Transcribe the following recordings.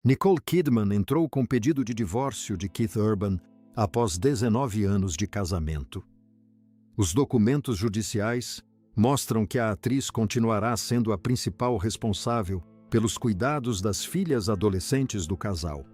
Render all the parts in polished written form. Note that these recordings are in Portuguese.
Nicole Kidman entrou com pedido de divórcio de Keith Urban após 19 anos de casamento. Os documentos judiciais mostram que a atriz continuará sendo a principal responsável pelos cuidados das filhas adolescentes do casal.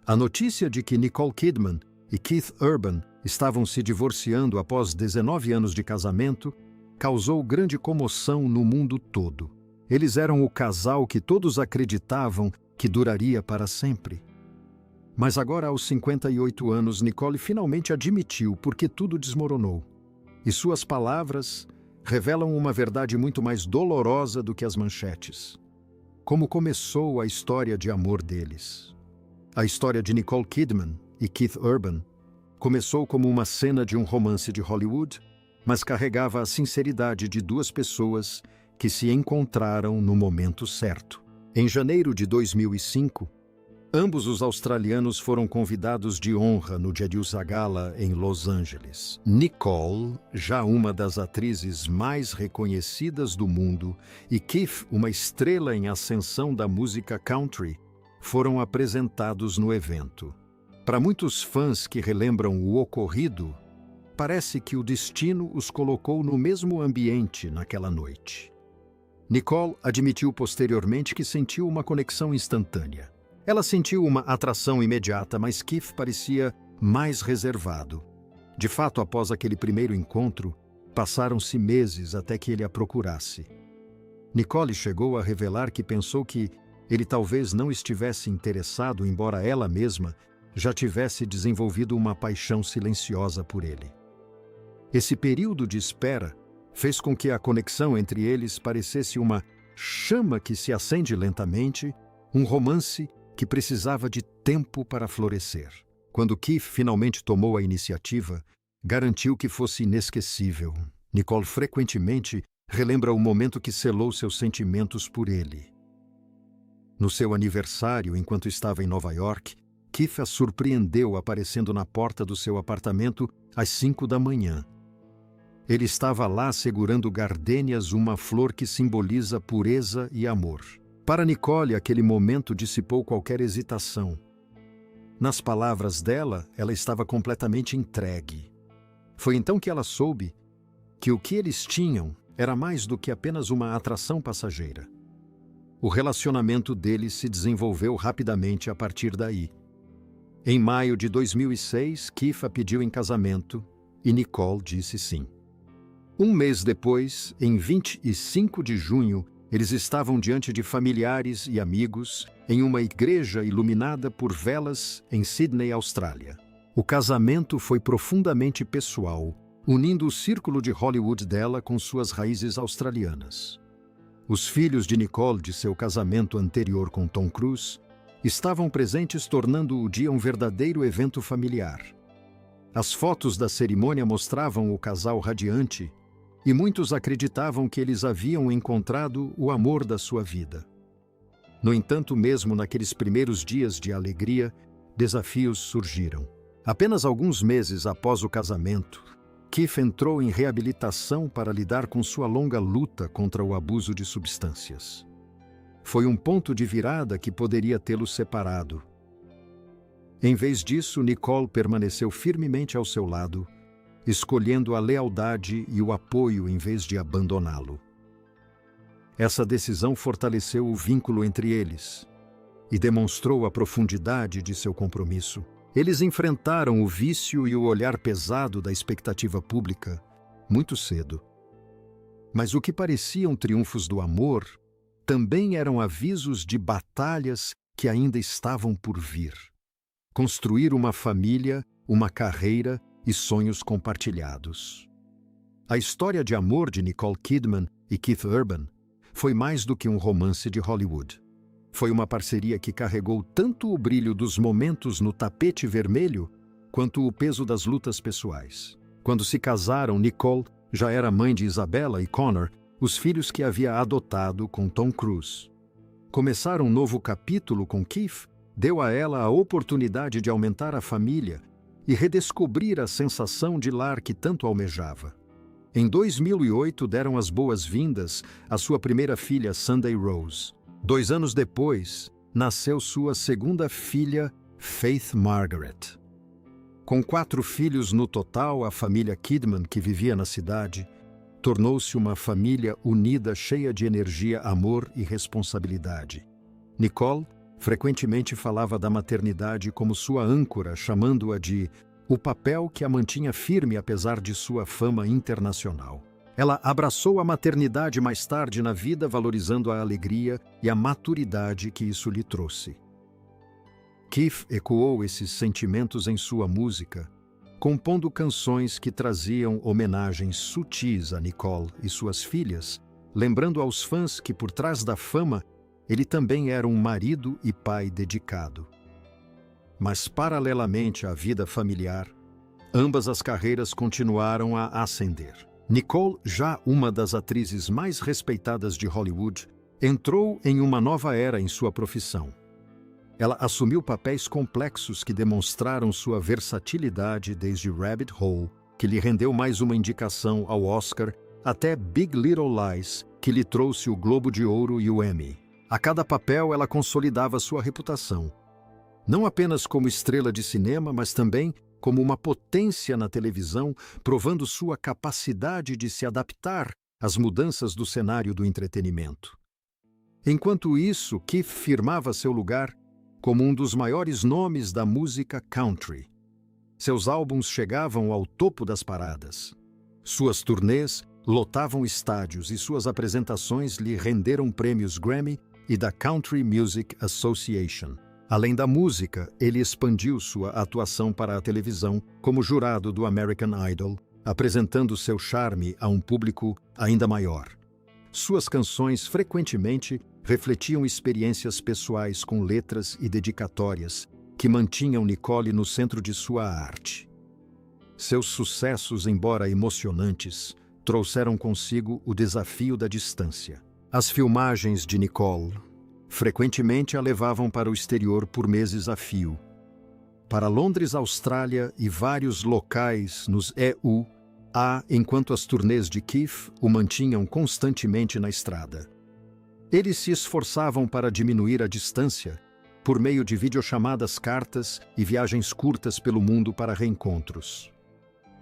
A notícia de que Nicole Kidman e Keith Urban estavam se divorciando após 19 anos de casamento causou grande comoção no mundo todo. Eles eram o casal que todos acreditavam que duraria para sempre. Mas agora, aos 58 anos, Nicole finalmente admitiu porque tudo desmoronou. E suas palavras revelam uma verdade muito mais dolorosa do que as manchetes. Como começou a história de amor deles. A história de Nicole Kidman e Keith Urban começou como uma cena de um romance de Hollywood, mas carregava a sinceridade de duas pessoas que se encontraram no momento certo. Em janeiro de 2005, ambos os australianos foram convidados de honra no Medusa Gala em Los Angeles. Nicole, já uma das atrizes mais reconhecidas do mundo, e Keith, uma estrela em ascensão da música country, foram apresentados no evento. Para muitos fãs que relembram o ocorrido, parece que o destino os colocou no mesmo ambiente naquela noite. Nicole admitiu posteriormente que sentiu uma conexão instantânea. Ela sentiu uma atração imediata, mas Keith parecia mais reservado. De fato, após aquele primeiro encontro, passaram-se meses até que ele a procurasse. Nicole chegou a revelar que pensou que ele talvez não estivesse interessado, embora ela mesma já tivesse desenvolvido uma paixão silenciosa por ele. Esse período de espera fez com que a conexão entre eles parecesse uma chama que se acende lentamente, um romance que precisava de tempo para florescer. Quando Keith finalmente tomou a iniciativa, garantiu que fosse inesquecível. Nicole frequentemente relembra o momento que selou seus sentimentos por ele. No seu aniversário, enquanto estava em Nova York, Keith a surpreendeu aparecendo na porta do seu apartamento às 5 da manhã. Ele estava lá segurando gardênias, uma flor que simboliza pureza e amor. Para Nicole, aquele momento dissipou qualquer hesitação. Nas palavras dela, ela estava completamente entregue. Foi então que ela soube que o que eles tinham era mais do que apenas uma atração passageira. O relacionamento deles se desenvolveu rapidamente a partir daí. Em maio de 2006, Keith a pediu em casamento e Nicole disse sim. Um mês depois, em 25 de junho, eles estavam diante de familiares e amigos em uma igreja iluminada por velas em Sydney, Austrália. O casamento foi profundamente pessoal, unindo o círculo de Hollywood dela com suas raízes australianas. Os filhos de Nicole de seu casamento anterior com Tom Cruise estavam presentes, tornando o dia um verdadeiro evento familiar. As fotos da cerimônia mostravam o casal radiante e muitos acreditavam que eles haviam encontrado o amor da sua vida. No entanto, mesmo naqueles primeiros dias de alegria, desafios surgiram. Apenas alguns meses após o casamento, Keith entrou em reabilitação para lidar com sua longa luta contra o abuso de substâncias. Foi um ponto de virada que poderia tê-los separado. Em vez disso, Nicole permaneceu firmemente ao seu lado, escolhendo a lealdade e o apoio em vez de abandoná-lo. Essa decisão fortaleceu o vínculo entre eles e demonstrou a profundidade de seu compromisso. Eles enfrentaram o vício e o olhar pesado da expectativa pública muito cedo. Mas o que pareciam triunfos do amor também eram avisos de batalhas que ainda estavam por vir. Construir uma família, uma carreira e sonhos compartilhados. A história de amor de Nicole Kidman e Keith Urban foi mais do que um romance de Hollywood. Foi uma parceria que carregou tanto o brilho dos momentos no tapete vermelho quanto o peso das lutas pessoais. Quando se casaram, Nicole já era mãe de Isabella e Connor, os filhos que havia adotado com Tom Cruise. Começar um novo capítulo com Keith deu a ela a oportunidade de aumentar a família e redescobrir a sensação de lar que tanto almejava. Em 2008, deram as boas-vindas à sua primeira filha, Sunday Rose. 2 anos depois, nasceu sua segunda filha, Faith Margaret. Com 4 filhos no total, a família Kidman, que vivia na cidade, tornou-se uma família unida, cheia de energia, amor e responsabilidade. Nicole frequentemente falava da maternidade como sua âncora, chamando-a de o papel que a mantinha firme apesar de sua fama internacional. Ela abraçou a maternidade mais tarde na vida, valorizando a alegria e a maturidade que isso lhe trouxe. Keith ecoou esses sentimentos em sua música, compondo canções que traziam homenagens sutis a Nicole e suas filhas, lembrando aos fãs que, por trás da fama, ele também era um marido e pai dedicado. Mas, paralelamente à vida familiar, ambas as carreiras continuaram a ascender. Nicole, já uma das atrizes mais respeitadas de Hollywood, entrou em uma nova era em sua profissão. Ela assumiu papéis complexos que demonstraram sua versatilidade, desde Rabbit Hole, que lhe rendeu mais uma indicação ao Oscar, até Big Little Lies, que lhe trouxe o Globo de Ouro e o Emmy. A cada papel ela consolidava sua reputação, não apenas como estrela de cinema, mas também como uma potência na televisão, provando sua capacidade de se adaptar às mudanças do cenário do entretenimento. Enquanto isso, Keith firmava seu lugar como um dos maiores nomes da música country. Seus álbuns chegavam ao topo das paradas. Suas turnês lotavam estádios e suas apresentações lhe renderam prêmios Grammy e da Country Music Association. Além da música, ele expandiu sua atuação para a televisão como jurado do American Idol, apresentando seu charme a um público ainda maior. Suas canções frequentemente refletiam experiências pessoais com letras e dedicatórias que mantinham Nicole no centro de sua arte. Seus sucessos, embora emocionantes, trouxeram consigo o desafio da distância. As filmagens de Nicole frequentemente a levavam para o exterior por meses a fio. Para Londres, Austrália e vários locais nos EUA, enquanto as turnês de Keith o mantinham constantemente na estrada. Eles se esforçavam para diminuir a distância por meio de videochamadas, cartas e viagens curtas pelo mundo para reencontros.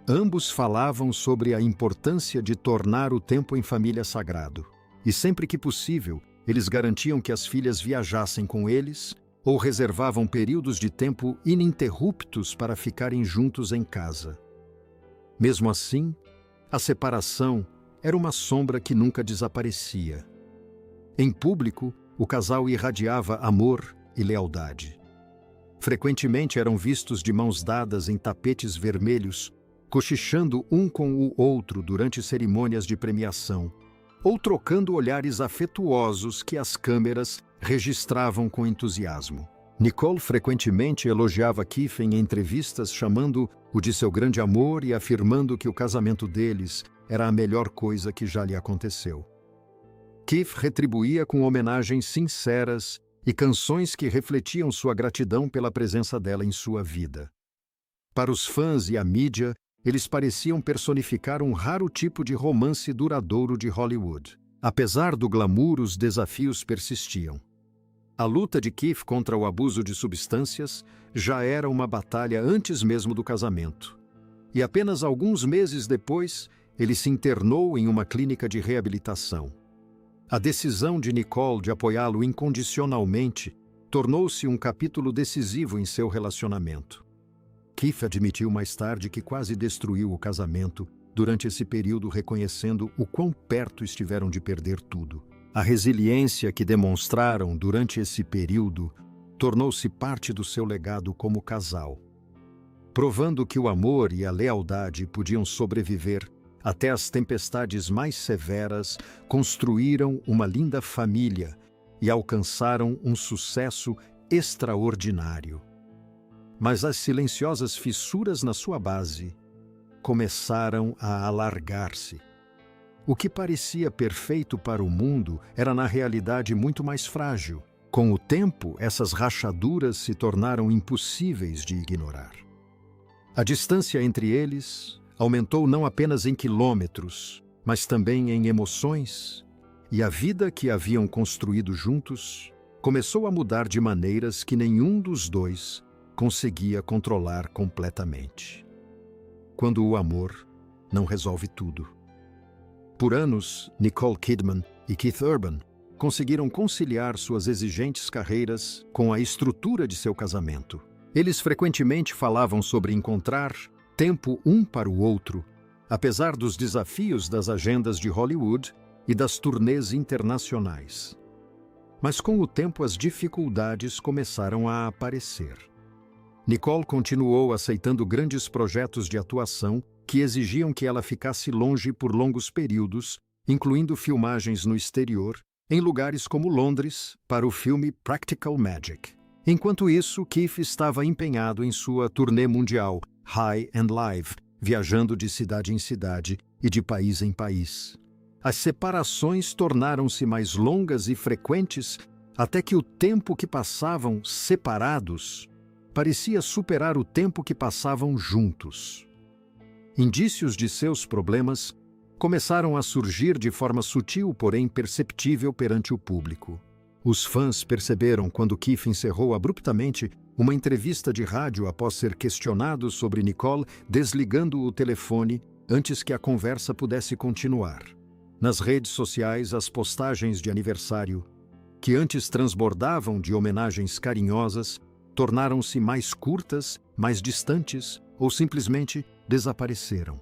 Ambos falavam sobre a importância de tornar o tempo em família sagrado, e sempre que possível, eles garantiam que as filhas viajassem com eles ou reservavam períodos de tempo ininterruptos para ficarem juntos em casa. Mesmo assim, a separação era uma sombra que nunca desaparecia. Em público, o casal irradiava amor e lealdade. Frequentemente eram vistos de mãos dadas em tapetes vermelhos, cochichando um com o outro durante cerimônias de premiação, ou trocando olhares afetuosos que as câmeras registravam com entusiasmo. Nicole frequentemente elogiava Keith em entrevistas, chamando-o de seu grande amor e afirmando que o casamento deles era a melhor coisa que já lhe aconteceu. Keith retribuía com homenagens sinceras e canções que refletiam sua gratidão pela presença dela em sua vida. Para os fãs e a mídia, eles pareciam personificar um raro tipo de romance duradouro de Hollywood. Apesar do glamour, os desafios persistiam. A luta de Keith contra o abuso de substâncias já era uma batalha antes mesmo do casamento. E apenas alguns meses depois, ele se internou em uma clínica de reabilitação. A decisão de Nicole de apoiá-lo incondicionalmente tornou-se um capítulo decisivo em seu relacionamento. Keith admitiu mais tarde que quase destruiu o casamento durante esse período, reconhecendo o quão perto estiveram de perder tudo. A resiliência que demonstraram durante esse período tornou-se parte do seu legado como casal. Provando que o amor e a lealdade podiam sobreviver até as tempestades mais severas, construíram uma linda família e alcançaram um sucesso extraordinário. Mas as silenciosas fissuras na sua base começaram a alargar-se. O que parecia perfeito para o mundo era, na realidade, muito mais frágil. Com o tempo, essas rachaduras se tornaram impossíveis de ignorar. A distância entre eles aumentou não apenas em quilômetros, mas também em emoções, e a vida que haviam construído juntos começou a mudar de maneiras que nenhum dos dois conseguia controlar completamente. Quando o amor não resolve tudo. Por anos, Nicole Kidman e Keith Urban conseguiram conciliar suas exigentes carreiras com a estrutura de seu casamento. Eles frequentemente falavam sobre encontrar tempo um para o outro, apesar dos desafios das agendas de Hollywood e das turnês internacionais. Mas com o tempo as dificuldades começaram a aparecer. Nicole continuou aceitando grandes projetos de atuação que exigiam que ela ficasse longe por longos períodos, incluindo filmagens no exterior, em lugares como Londres, para o filme Practical Magic. Enquanto isso, Keith estava empenhado em sua turnê mundial, High and Live, viajando de cidade em cidade e de país em país. As separações tornaram-se mais longas e frequentes, até que o tempo que passavam separados parecia superar o tempo que passavam juntos. Indícios de seus problemas começaram a surgir de forma sutil, porém perceptível perante o público. Os fãs perceberam quando Keith encerrou abruptamente uma entrevista de rádio após ser questionado sobre Nicole, desligando o telefone antes que a conversa pudesse continuar. Nas redes sociais, as postagens de aniversário, que antes transbordavam de homenagens carinhosas, tornaram-se mais curtas, mais distantes ou simplesmente desapareceram.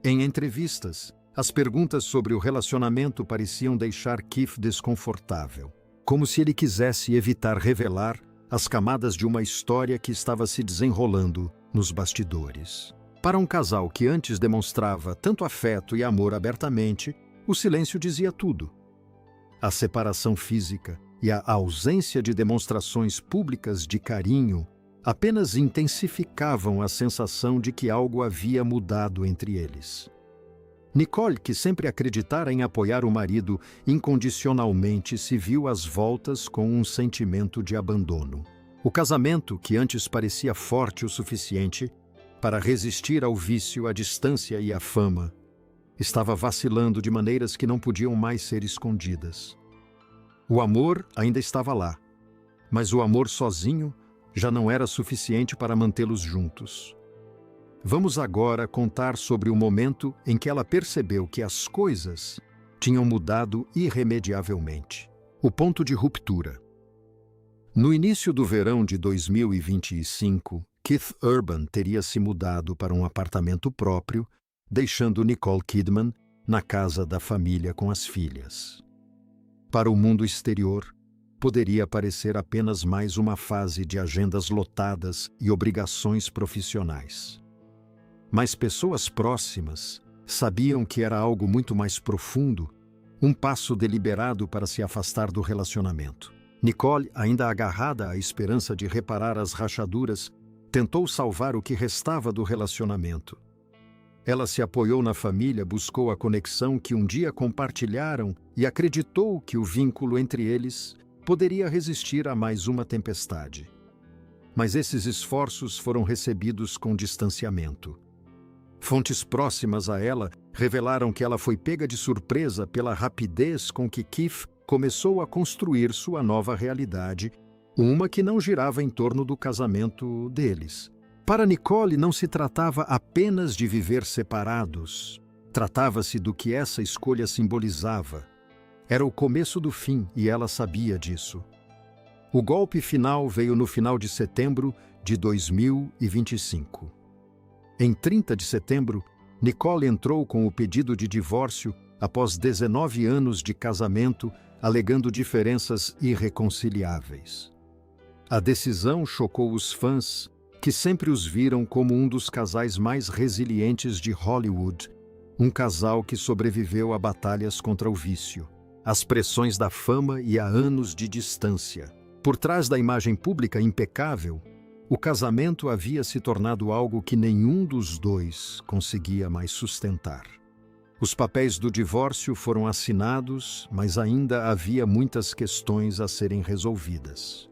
Em entrevistas, as perguntas sobre o relacionamento pareciam deixar Keith desconfortável, como se ele quisesse evitar revelar as camadas de uma história que estava se desenrolando nos bastidores. Para um casal que antes demonstrava tanto afeto e amor abertamente, o silêncio dizia tudo. A separação física e a ausência de demonstrações públicas de carinho apenas intensificavam a sensação de que algo havia mudado entre eles. Nicole, que sempre acreditara em apoiar o marido incondicionalmente, se viu às voltas com um sentimento de abandono. O casamento, que antes parecia forte o suficiente para resistir ao vício, à distância e à fama, estava vacilando de maneiras que não podiam mais ser escondidas. O amor ainda estava lá, mas o amor sozinho já não era suficiente para mantê-los juntos. Vamos agora contar sobre o momento em que ela percebeu que as coisas tinham mudado irremediavelmente. O ponto de ruptura. No início do verão de 2025, Keith Urban teria se mudado para um apartamento próprio, deixando Nicole Kidman na casa da família com as filhas. Para o mundo exterior, poderia parecer apenas mais uma fase de agendas lotadas e obrigações profissionais. Mas pessoas próximas sabiam que era algo muito mais profundo, um passo deliberado para se afastar do relacionamento. Nicole, ainda agarrada à esperança de reparar as rachaduras, tentou salvar o que restava do relacionamento. Ela se apoiou na família, buscou a conexão que um dia compartilharam e acreditou que o vínculo entre eles poderia resistir a mais uma tempestade. Mas esses esforços foram recebidos com distanciamento. Fontes próximas a ela revelaram que ela foi pega de surpresa pela rapidez com que Keith começou a construir sua nova realidade, uma que não girava em torno do casamento deles. Para Nicole, não se tratava apenas de viver separados. Tratava-se do que essa escolha simbolizava. Era o começo do fim e ela sabia disso. O golpe final veio no final de setembro de 2025. Em 30 de setembro, Nicole entrou com o pedido de divórcio após 19 anos de casamento, alegando diferenças irreconciliáveis. A decisão chocou os fãs, que sempre os viram como um dos casais mais resilientes de Hollywood, um casal que sobreviveu a batalhas contra o vício, as pressões da fama e a anos de distância. Por trás da imagem pública impecável, o casamento havia se tornado algo que nenhum dos dois conseguia mais sustentar. Os papéis do divórcio foram assinados, mas ainda havia muitas questões a serem resolvidas.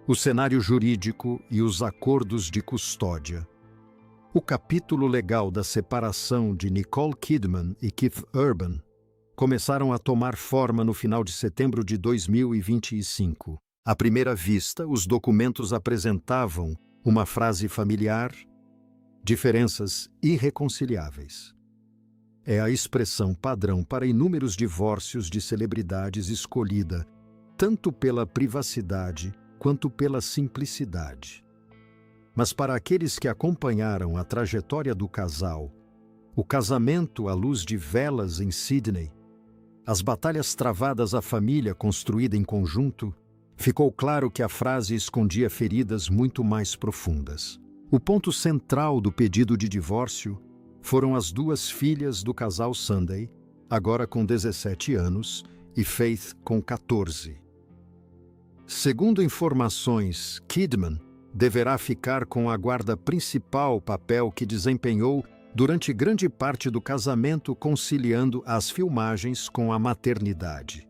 O cenário jurídico e os acordos de custódia. O capítulo legal da separação de Nicole Kidman e Keith Urban começaram a tomar forma no final de setembro de 2025. À primeira vista, os documentos apresentavam uma frase familiar: diferenças irreconciliáveis. É a expressão padrão para inúmeros divórcios de celebridades escolhida tanto pela privacidade quanto pela simplicidade. Mas para aqueles que acompanharam a trajetória do casal, o casamento à luz de velas em Sydney, as batalhas travadas à família construída em conjunto, ficou claro que a frase escondia feridas muito mais profundas. O ponto central do pedido de divórcio foram as duas filhas do casal Sunday, agora com 17 anos, e Faith com 14. Segundo informações, Kidman deverá ficar com a guarda principal, papel que desempenhou durante grande parte do casamento, conciliando as filmagens com a maternidade.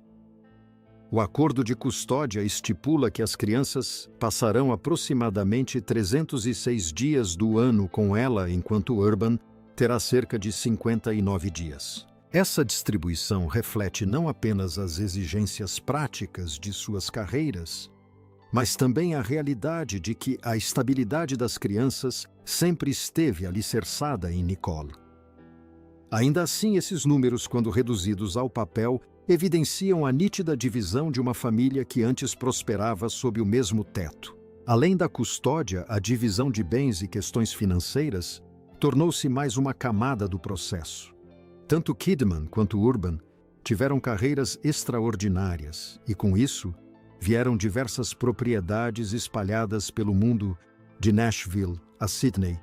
O acordo de custódia estipula que as crianças passarão aproximadamente 306 dias do ano com ela, enquanto Urban terá cerca de 59 dias. Essa distribuição reflete não apenas as exigências práticas de suas carreiras, mas também a realidade de que a estabilidade das crianças sempre esteve alicerçada em Nicole. Ainda assim, esses números, quando reduzidos ao papel, evidenciam a nítida divisão de uma família que antes prosperava sob o mesmo teto. Além da custódia, a divisão de bens e questões financeiras tornou-se mais uma camada do processo. Tanto Kidman quanto Urban tiveram carreiras extraordinárias e, com isso, vieram diversas propriedades espalhadas pelo mundo, de Nashville a Sydney,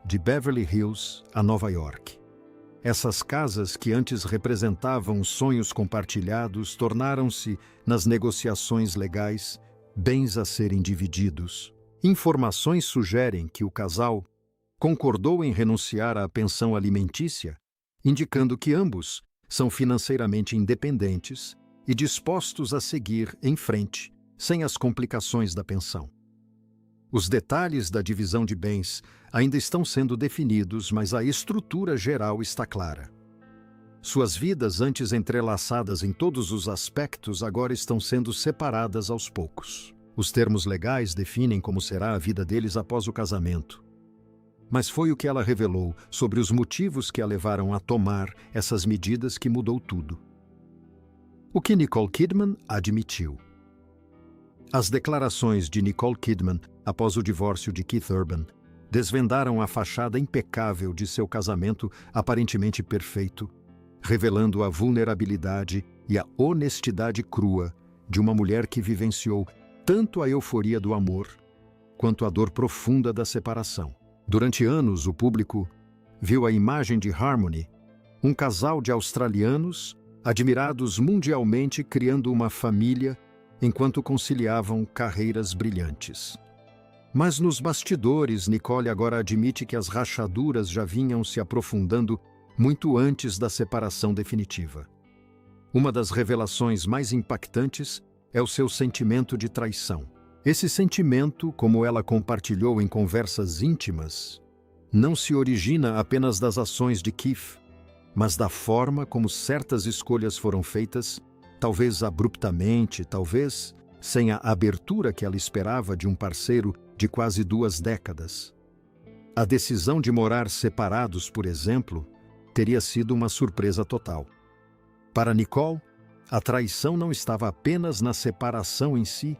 de Beverly Hills a Nova York. Essas casas, que antes representavam sonhos compartilhados, tornaram-se, nas negociações legais, bens a serem divididos. Informações sugerem que o casal concordou em renunciar à pensão alimentícia, indicando que ambos são financeiramente independentes e dispostos a seguir em frente, sem as complicações da pensão. Os detalhes da divisão de bens ainda estão sendo definidos, mas a estrutura geral está clara. Suas vidas, antes entrelaçadas em todos os aspectos, agora estão sendo separadas aos poucos. Os termos legais definem como será a vida deles após o casamento. Mas foi o que ela revelou sobre os motivos que a levaram a tomar essas medidas que mudou tudo. O que Nicole Kidman admitiu. As declarações de Nicole Kidman após o divórcio de Keith Urban desvendaram a fachada impecável de seu casamento aparentemente perfeito, revelando a vulnerabilidade e a honestidade crua de uma mulher que vivenciou tanto a euforia do amor quanto a dor profunda da separação. Durante anos, o público viu a imagem de Harmony, um casal de australianos admirados mundialmente criando uma família enquanto conciliavam carreiras brilhantes. Mas nos bastidores, Nicole agora admite que as rachaduras já vinham se aprofundando muito antes da separação definitiva. Uma das revelações mais impactantes é o seu sentimento de traição. Esse sentimento, como ela compartilhou em conversas íntimas, não se origina apenas das ações de Keith, mas da forma como certas escolhas foram feitas, talvez abruptamente, talvez sem a abertura que ela esperava de um parceiro de quase 2 décadas. A decisão de morar separados, por exemplo, teria sido uma surpresa total. Para Nicole, a traição não estava apenas na separação em si,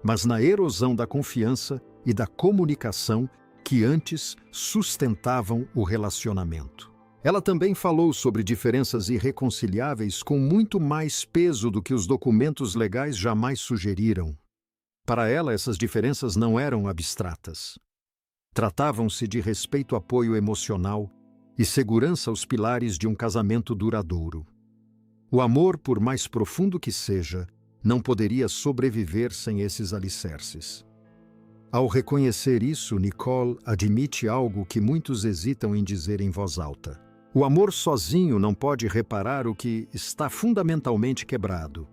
mas na erosão da confiança e da comunicação que antes sustentavam o relacionamento. Ela também falou sobre diferenças irreconciliáveis com muito mais peso do que os documentos legais jamais sugeriram. Para ela, essas diferenças não eram abstratas. Tratavam-se de respeito, apoio emocional e segurança aos pilares de um casamento duradouro. O amor, por mais profundo que seja, não poderia sobreviver sem esses alicerces. Ao reconhecer isso, Nicole admite algo que muitos hesitam em dizer em voz alta. O amor sozinho não pode reparar o que está fundamentalmente quebrado.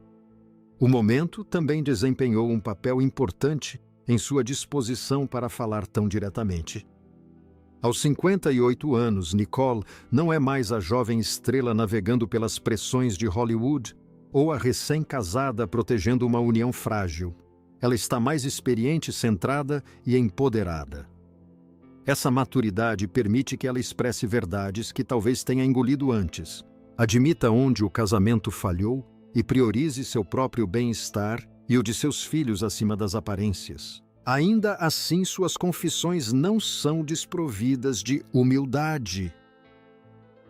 O momento também desempenhou um papel importante em sua disposição para falar tão diretamente. Aos 58 anos, Nicole não é mais a jovem estrela navegando pelas pressões de Hollywood ou a recém-casada protegendo uma união frágil. Ela está mais experiente, centrada e empoderada. Essa maturidade permite que ela expresse verdades que talvez tenha engolido antes. Admita onde o casamento falhou e priorize seu próprio bem-estar e o de seus filhos acima das aparências. Ainda assim, suas confissões não são desprovidas de humildade.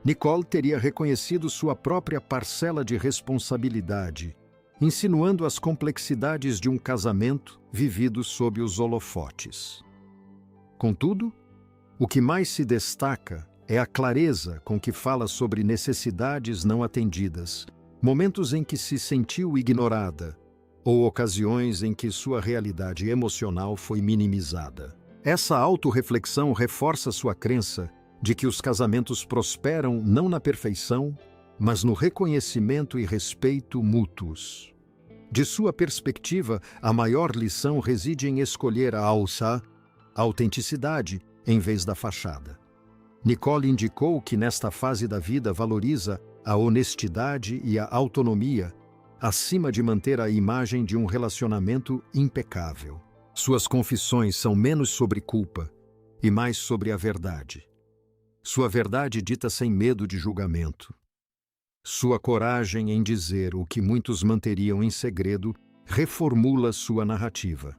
Nicole teria reconhecido sua própria parcela de responsabilidade, insinuando as complexidades de um casamento vivido sob os holofotes. Contudo, o que mais se destaca é a clareza com que fala sobre necessidades não atendidas, momentos em que se sentiu ignorada, ou ocasiões em que sua realidade emocional foi minimizada. Essa autorreflexão reforça sua crença de que os casamentos prosperam não na perfeição, mas no reconhecimento e respeito mútuos. De sua perspectiva, a maior lição reside em escolher a autenticidade, em vez da fachada. Nicole indicou que nesta fase da vida valoriza a honestidade e a autonomia, acima de manter a imagem de um relacionamento impecável. Suas confissões são menos sobre culpa e mais sobre a verdade. Sua verdade dita sem medo de julgamento. Sua coragem em dizer o que muitos manteriam em segredo reformula sua narrativa.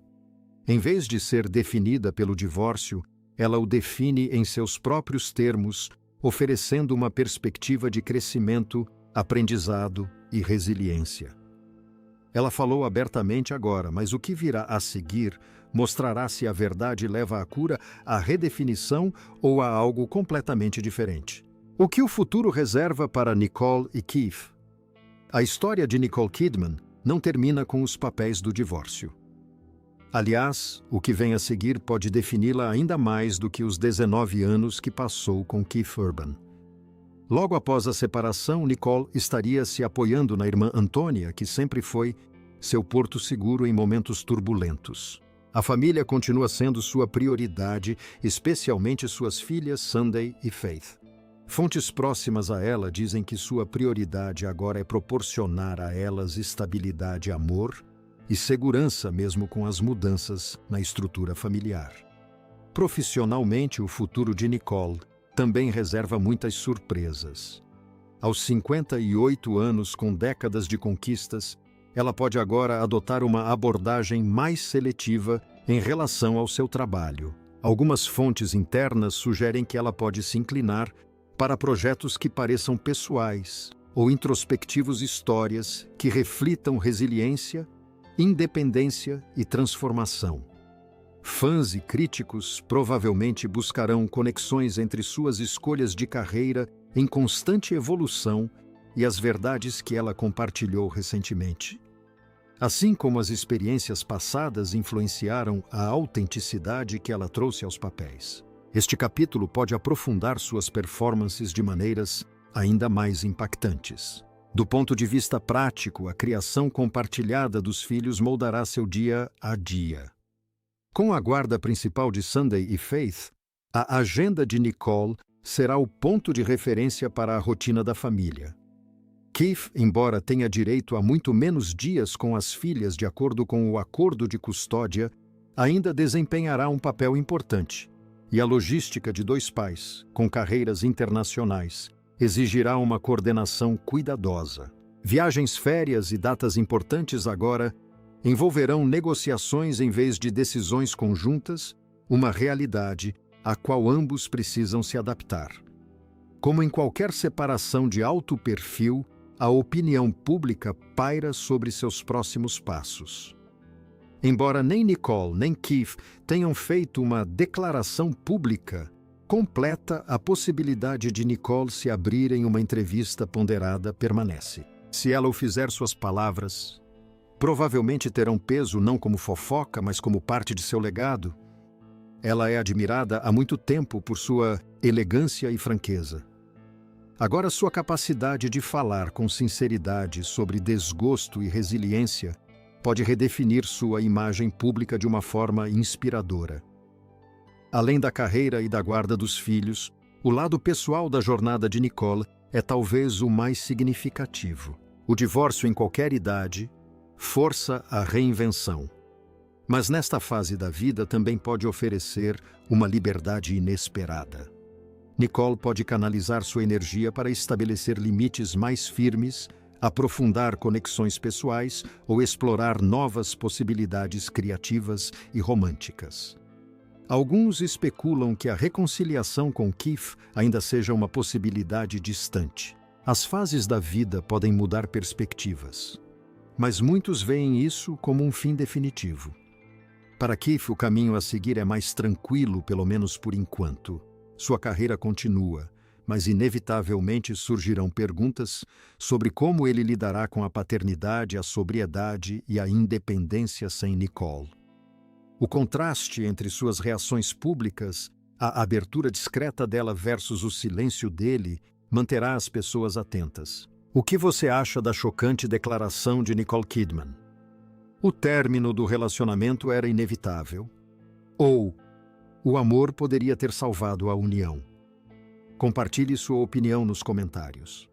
Em vez de ser definida pelo divórcio, ela o define em seus próprios termos, oferecendo uma perspectiva de crescimento, aprendizado e resiliência. Ela falou abertamente agora, mas o que virá a seguir mostrará se a verdade leva à cura, à redefinição ou a algo completamente diferente. O que o futuro reserva para Nicole e Keith? A história de Nicole Kidman não termina com os papéis do divórcio. Aliás, o que vem a seguir pode defini-la ainda mais do que os 19 anos que passou com Keith Urban. Logo após a separação, Nicole estaria se apoiando na irmã Antônia, que sempre foi seu porto seguro em momentos turbulentos. A família continua sendo sua prioridade, especialmente suas filhas Sunday e Faith. Fontes próximas a ela dizem que sua prioridade agora é proporcionar a elas estabilidade, amor e segurança mesmo com as mudanças na estrutura familiar. Profissionalmente, o futuro de Nicole também reserva muitas surpresas. Aos 58 anos, com décadas de conquistas, ela pode agora adotar uma abordagem mais seletiva em relação ao seu trabalho. Algumas fontes internas sugerem que ela pode se inclinar para projetos que pareçam pessoais ou introspectivos, histórias que reflitam resiliência, independência e transformação. Fãs e críticos provavelmente buscarão conexões entre suas escolhas de carreira em constante evolução e as verdades que ela compartilhou recentemente. Assim como as experiências passadas influenciaram a autenticidade que ela trouxe aos papéis. Este capítulo pode aprofundar suas performances de maneiras ainda mais impactantes. Do ponto de vista prático, a criação compartilhada dos filhos moldará seu dia a dia. Com a guarda principal de Sunday e Faith, a agenda de Nicole será o ponto de referência para a rotina da família. Keith, embora tenha direito a muito menos dias com as filhas de acordo com o acordo de custódia, ainda desempenhará um papel importante. E a logística de dois pais, com carreiras internacionais, exigirá uma coordenação cuidadosa. Viagens, férias e datas importantes agora envolverão negociações em vez de decisões conjuntas, uma realidade a qual ambos precisam se adaptar. Como em qualquer separação de alto perfil, a opinião pública paira sobre seus próximos passos. Embora nem Nicole nem Keith tenham feito uma declaração pública completa, a possibilidade de Nicole se abrir em uma entrevista ponderada permanece. Se ela o fizer, suas palavras provavelmente terão peso não como fofoca, mas como parte de seu legado. Ela é admirada há muito tempo por sua elegância e franqueza. Agora, sua capacidade de falar com sinceridade sobre desgosto e resiliência pode redefinir sua imagem pública de uma forma inspiradora. Além da carreira e da guarda dos filhos, o lado pessoal da jornada de Nicole é talvez o mais significativo. O divórcio em qualquer idade força a reinvenção. Mas nesta fase da vida também pode oferecer uma liberdade inesperada. Nicole pode canalizar sua energia para estabelecer limites mais firmes, aprofundar conexões pessoais ou explorar novas possibilidades criativas e românticas. Alguns especulam que a reconciliação com Keith ainda seja uma possibilidade distante. As fases da vida podem mudar perspectivas, mas muitos veem isso como um fim definitivo. Para Keith, o caminho a seguir é mais tranquilo, pelo menos por enquanto. Sua carreira continua, mas inevitavelmente surgirão perguntas sobre como ele lidará com a paternidade, a sobriedade e a independência sem Nicole. O contraste entre suas reações públicas, a abertura discreta dela versus o silêncio dele, manterá as pessoas atentas. O que você acha da chocante declaração de Nicole Kidman? O término do relacionamento era inevitável? Ou o amor poderia ter salvado a união? Compartilhe sua opinião nos comentários.